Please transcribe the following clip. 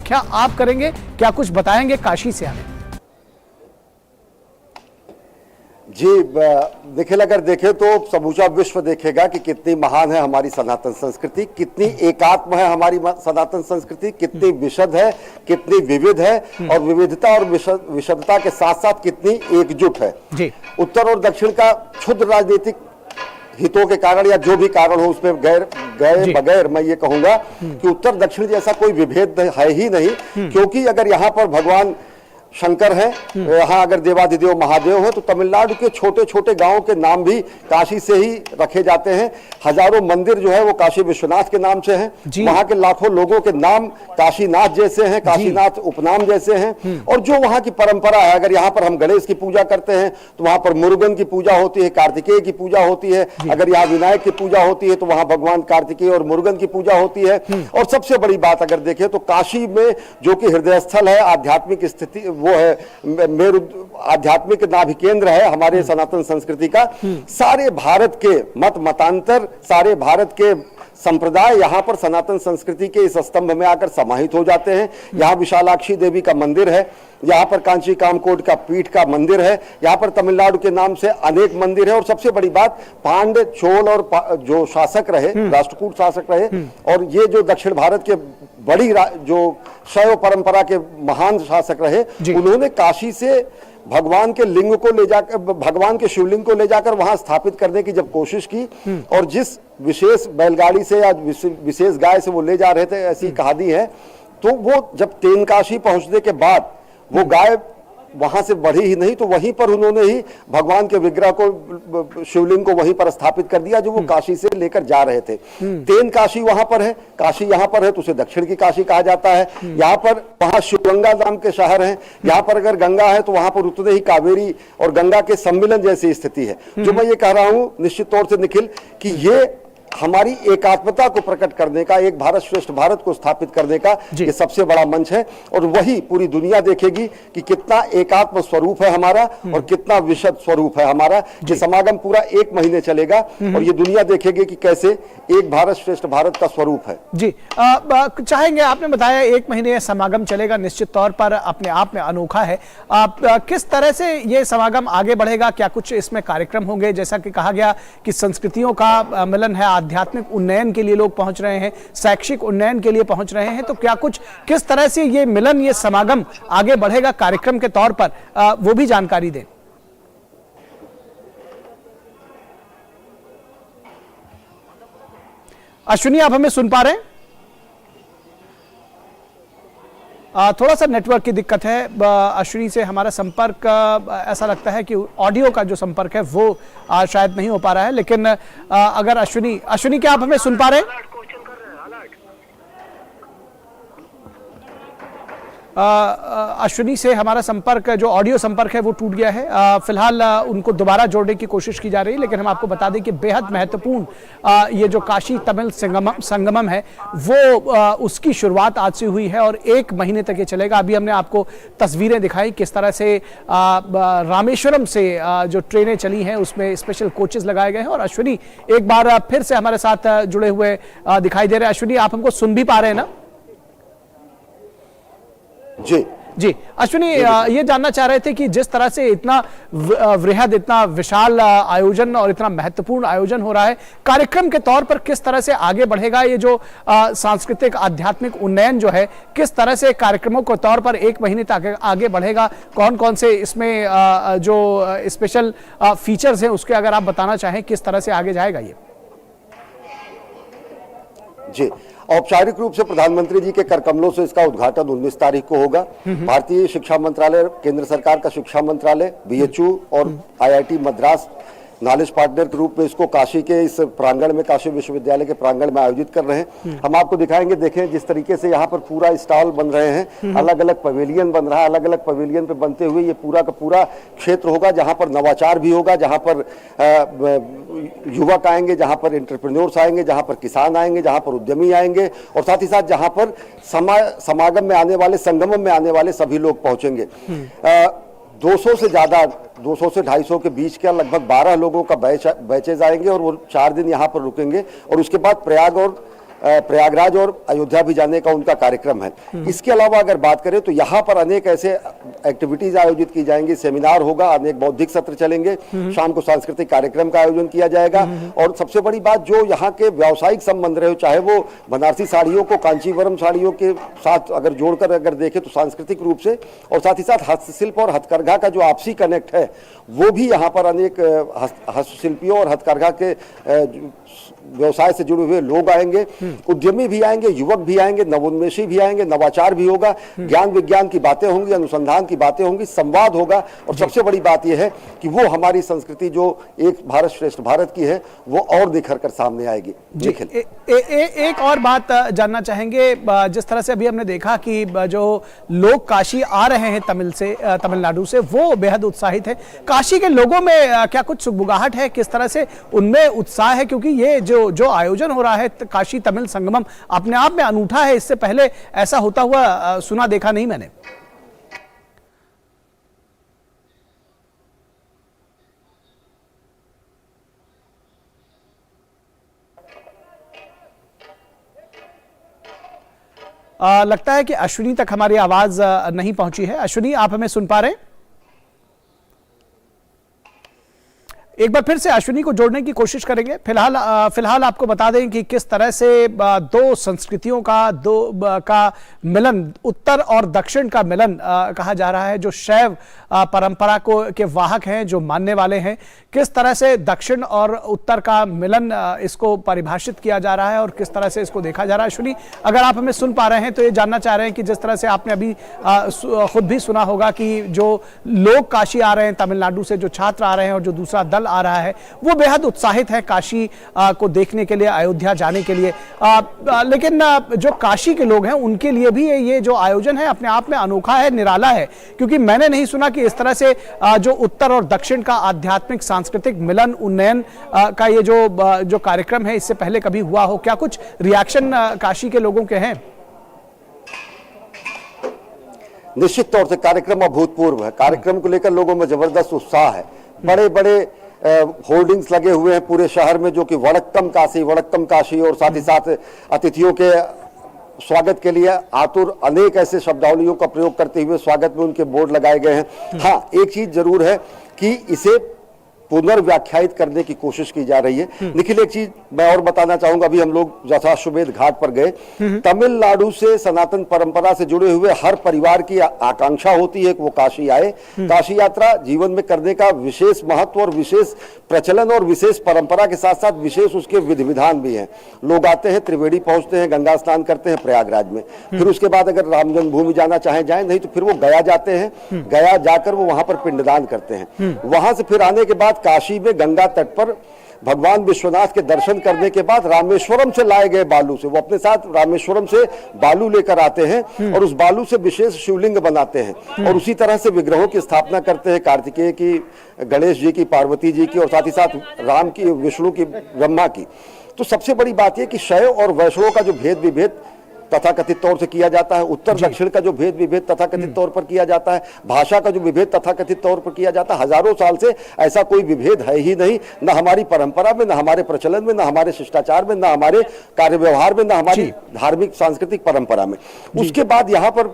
व्याख्या आप करेंगे, क्या कुछ बताएंगे काशी से हमें? जी निखिल, अगर देखें तो समूचा विश्व देखेगा कि कितनी महान है हमारी सनातन संस्कृति, कितनी एकात्म है हमारी सनातन संस्कृति, कितनी विशद है, कितनी विविध है, और विविधता और विशदता के साथ साथ कितनी एकजुट है। जी। उत्तर और दक्षिण का क्षुद्र राजनीतिक हितों के कारण या जो भी कारण हो उसमें गए बगैर मैं ये कहूंगा कि उत्तर दक्षिण जैसा कोई विभेद है ही नहीं, क्योंकि अगर यहाँ पर भगवान शंकर है, यहाँ अगर देवाधिदेव महादेव है, तो तमिलनाडु के छोटे छोटे गांवों के नाम भी काशी से ही रखे जाते हैं। हजारों मंदिर जो है वो काशी विश्वनाथ के नाम से हैं। वहां के लाखों लोगों के नाम काशीनाथ जैसे हैं, काशीनाथ उपनाम जैसे हैं। और जो वहां की परंपरा है, अगर यहाँ पर हम गणेश की पूजा करते हैं तो वहां पर मुरुगन की पूजा होती है, कार्तिकेय की पूजा होती है। अगर यहाँ विनायक की पूजा होती है तो वहां भगवान कार्तिकेय और मुरुगन की पूजा होती है। और सबसे बड़ी बात अगर देखें तो काशी में जो कि हृदय स्थल है, आध्यात्मिक स्थिति वो है, मेरु आध्यात्मिक नाभि केंद्र है हमारे सनातन संस्कृति का। सारे भारत के मतांतर, सारे भारत के संप्रदाय यहाँ पर सनातन संस्कृति के इस स्तंभ में आकर समाहित हो जाते हैं। यहाँ विशालाक्षी देवी का मंदिर है, यहाँ पर कांची कामकोट का पीठ का मंदिर है, यहाँ पर तमिलनाडु के नाम से अनेक मंदिर है। और सबसे बड़ी बात, पांड्य, चोल और जो शासक रहे, राष्ट्रकूट शासक रहे, और ये जो दक्षिण भारत के बड़ी जो शैव परंपरा के महान शासक रहे, उन्होंने काशी से भगवान के लिंग को ले जाकर, भगवान के शिवलिंग को ले जाकर वहां स्थापित करने की जब कोशिश की, और जिस विशेष बैलगाड़ी से या विशेष गाय से वो ले जा रहे थे, ऐसी कहानी है, तो वो जब तेनकाशी पहुंचने के बाद वो गाय वहां से बढ़ी ही नहीं, तो वहीं पर उन्होंने ही भगवान के विग्रह को, शिवलिंग को वहीं पर स्थापित कर दिया जो वो काशी से लेकर जा रहे थे। तेन काशी वहां पर है, काशी यहाँ पर है तो उसे दक्षिण की काशी कहा जाता है। यहाँ पर वहां शिवगंगा नाम के शहर हैं, यहाँ पर अगर गंगा है तो वहां पर उतने ही कावेरी और गंगा के सम्मिलन जैसी स्थिति है। जो मैं ये कह रहा हूँ निश्चित तौर से निखिल कि ये हमारी एकात्मता को प्रकट करने का, एक भारत श्रेष्ठ भारत को स्थापित करने का ये सबसे बड़ा मंच है। और वही पूरी दुनिया देखेगी कि कितना एकात्म स्वरूप है हमारा और कितना विशद स्वरूप है हमारा। ये समागम पूरा 1 महीने चलेगा और ये दुनिया देखेगी कि कैसे एक भारत श्रेष्ठ भारत का स्वरूप है। जी चाहेंगे, आपने बताया 1 महीने समागम चलेगा, निश्चित तौर पर अपने आप में अनोखा है। किस तरह से ये समागम आगे बढ़ेगा, क्या कुछ इसमें कार्यक्रम होंगे? जैसा कि कहा गया कि संस्कृतियों का मिलन है, आध्यात्मिक उन्नयन के लिए लोग पहुंच रहे हैं, शैक्षिक उन्नयन के लिए पहुंच रहे हैं, तो क्या कुछ किस तरह से ये मिलन, ये समागम आगे बढ़ेगा कार्यक्रम के तौर पर, वो भी जानकारी दें। अश्विनी, आप हमें सुन पा रहे हैं? थोड़ा सा नेटवर्क की दिक्कत है अश्विनी से हमारा संपर्क, ऐसा लगता है कि ऑडियो का जो संपर्क है वो शायद नहीं हो पा रहा है। लेकिन अगर अश्विनी क्या आप हमें सुन पा रहे हैं? अश्विनी से हमारा संपर्क, जो ऑडियो संपर्क है वो टूट गया है। फिलहाल उनको दोबारा जोड़ने की कोशिश की जा रही है, लेकिन हम आपको बता दें कि बेहद महत्वपूर्ण ये जो काशी तमिल संगमम है वो उसकी शुरुआत आज से हुई है और 1 महीने तक ये चलेगा। अभी हमने आपको तस्वीरें दिखाई किस तरह से रामेश्वरम से जो ट्रेनें चली हैं उसमें स्पेशल कोचेस लगाए गए हैं। और अश्विनी एक बार फिर से हमारे साथ जुड़े हुए दिखाई दे रहे हैं। अश्विनी, आप हमको सुन भी पा रहे हैं ना? जी अश्विनी, ये जानना चाह रहे थे कि जिस तरह से इतना वृहद, इतना विशाल आयोजन और इतना महत्वपूर्ण आयोजन हो रहा है, कार्यक्रम के तौर पर किस तरह से आगे बढ़ेगा ये जो सांस्कृतिक आध्यात्मिक उन्नयन जो है, किस तरह से कार्यक्रमों के तौर पर 1 महीने तक आगे बढ़ेगा? कौन कौन से इसमें जो स्पेशल फीचर्स हैं उसके अगर आप बताना चाहें, किस तरह से आगे जाएगा ये? जी, औपचारिक रूप से प्रधानमंत्री जी के कर कमलों से इसका उद्घाटन 19 तारीख को होगा। भारतीय शिक्षा मंत्रालय, केंद्र सरकार का शिक्षा मंत्रालय, BHU और IIT मद्रास नॉलेज पार्टनर के रूप में इसको काशी के इस प्रांगण में, काशी विश्वविद्यालय के प्रांगण में आयोजित कर रहे हैं। हम आपको दिखाएंगे, देखें जिस तरीके से यहाँ पर पूरा स्टॉल बन रहे हैं, अलग अलग पवेलियन बन रहा है, अलग अलग पवेलियन पे बनते हुए ये पूरा का पूरा क्षेत्र होगा जहाँ पर नवाचार भी होगा, जहाँ पर युवक आएंगे, जहाँ पर एंटरप्रेन्योर्स आएंगे, जहाँ पर किसान आएंगे, जहाँ पर उद्यमी आएंगे और साथ ही साथ जहाँ पर समागम में आने वाले, संगमम में आने वाले सभी लोग पहुंचेंगे। 200 से ज़्यादा, 200 से 250 के बीच का लगभग 12 लोगों का बैचेज आएंगे और वो 4 दिन यहाँ पर रुकेंगे और उसके बाद प्रयाग और प्रयागराज और अयोध्या भी जाने का उनका कार्यक्रम है। इसके अलावा अगर बात करें तो यहाँ पर अनेक ऐसे एक्टिविटीज आयोजित की जाएंगी, सेमिनार होगा, अनेक बौद्धिक सत्र चलेंगे, शाम को सांस्कृतिक कार्यक्रम का आयोजन किया जाएगा। और सबसे बड़ी बात, जो यहाँ के व्यावसायिक संबंध रहे, चाहे वो बनारसी साड़ियों को कांचीवरम साड़ियों के साथ अगर जोड़कर अगर देखें तो सांस्कृतिक रूप से, और साथ ही साथ हस्तशिल्प और हथकरघा का जो आपसी कनेक्ट है वो भी यहाँ पर अनेक हस्तशिल्पियों और हथकरघा के व्यवसाय से जुड़े हुए लोग आएंगे, उद्यमी भी आएंगे, युवक भी आएंगे, नवोन्मेषी भी आएंगे, नवाचार भी होगा, ज्ञान विज्ञान की बातें होंगी, अनुसंधान की बातें होंगी, संवाद होगा। और सबसे बड़ी बात यह है कि वो हमारी संस्कृति जो एक भारत श्रेष्ठ भारत की है वो और निखर कर सामने आएगी। एक और बात जानना चाहेंगे, जिस तरह से अभी हमने देखा कि जो लोग काशी आ रहे हैं तमिलनाडु से, वो बेहद उत्साहित है। काशी के लोगों में क्या कुछ सुगबुगाहट है, किस तरह से उनमें उत्साह है? क्योंकि ये जो आयोजन हो रहा है काशी तमिल संगमम अपने आप में अनूठा है, इससे पहले ऐसा होता हुआ सुना देखा नहीं मैंने। लगता है कि अश्विनी तक हमारी आवाज नहीं पहुंची है। अश्विनी, आप हमें सुन पा रहे हैं? एक बार फिर से अश्विनी को जोड़ने की कोशिश करेंगे। फिलहाल आपको बता दें कि किस तरह से दो संस्कृतियों का मिलन, उत्तर और दक्षिण का मिलन कहा जा रहा है। जो शैव परंपरा के वाहक हैं, जो मानने वाले हैं, किस तरह से दक्षिण और उत्तर का मिलन इसको परिभाषित किया जा रहा है और किस तरह से इसको देखा जा रहा है। अश्विनी, अगर आप हमें सुन पा रहे हैं तो ये जानना चाह रहे हैं कि जिस तरह से आपने अभी खुद भी सुना होगा कि जो लोग काशी आ रहे हैं तमिलनाडु से, जो छात्र आ रहे हैं और जो दूसरा दल आ रहा है, वो बेहद उत्साहित है काशी को देखने के लिए, अयोध्या जाने के लिए। लेकिन जो काशी के लोग हैं उनके लिए भी ये जो आयोजन है अपने आप में अनोखा है, निराला है, क्योंकि मैंने नहीं सुना कि इस तरह से जो उत्तर और दक्षिण का आध्यात्मिक सांस्कृतिक मिलन, उन्नयन का ये जो कार्यक्रम है इससे पहले कभी हुआ हो। क्या कुछ रिएक्शन काशी के लोगों के हैं? निश्चित तौर से कार्यक्रम अभूतपूर्व है। कार्यक्रम को लेकर लोगों में जबरदस्त उत्साह है। बड़े बड़े होर्डिंग्स लगे हुए हैं पूरे शहर में, जो कि वड़क्कम काशी, और साथ ही साथ अतिथियों के स्वागत के लिए आतुर, अनेक ऐसे शब्दावलियों का प्रयोग करते हुए स्वागत में उनके बोर्ड लगाए गए हैं। हाँ, एक चीज जरूर है कि इसे पुनर्व्याख्यायित करने की कोशिश की जा रही है। निखिल, एक चीज मैं और बताना चाहूंगा। अभी हम लोग जथाश्वमेध घाट पर गए। तमिलनाडु से सनातन परंपरा से जुड़े हुए हर परिवार की आकांक्षा होती है कि वो काशी आए। काशी यात्रा जीवन में करने का विशेष महत्व और विशेष प्रचलन और विशेष परंपरा के साथ साथ विशेष उसके विधि विधान भी हैं। लोग आते हैं, त्रिवेणी पहुंचते हैं, गंगा स्नान करते हैं प्रयागराज में, फिर उसके बाद अगर राम जन्मभूमि जाना चाहे जाए, नहीं तो फिर वो गया जाते हैं। गया जाकर वो वहां पर पिंडदान करते हैं। वहां से फिर आने के बाद काशी में गंगा तट पर भगवान विश्वनाथ के दर्शन करने के बाद रामेश्वरम से लाए गए बालू से, वो अपने साथ रामेश्वरम से बालू लेकर आते हैं और उस बालू से विशेष शिवलिंग बनाते हैं और उसी तरह से विग्रहों की स्थापना करते हैं, कार्तिकेय की, गणेश जी की, पार्वती जी की, और साथ ही साथ राम की, विष्णु की, ब्रह्मा की। तो सबसे बड़ी बात यह कि शैव और वैष्णव का जो भेद विभेद तथाकथित तौर से किया जाता है, उत्तर दक्षिण का जो भेद विभेद तथाकथित तौर पर किया जाता है, भाषा का जो विभेद तथाकथित तौर पर किया जाता है, हजारों साल से ऐसा कोई विभेद है ही नहीं, न हमारी परंपरा में, न हमारे प्रचलन में, न हमारे शिष्टाचार में, न हमारे कार्य व्यवहार में, न हमारी धार्मिक सांस्कृतिक परंपरा में। उसके बाद यहाँ पर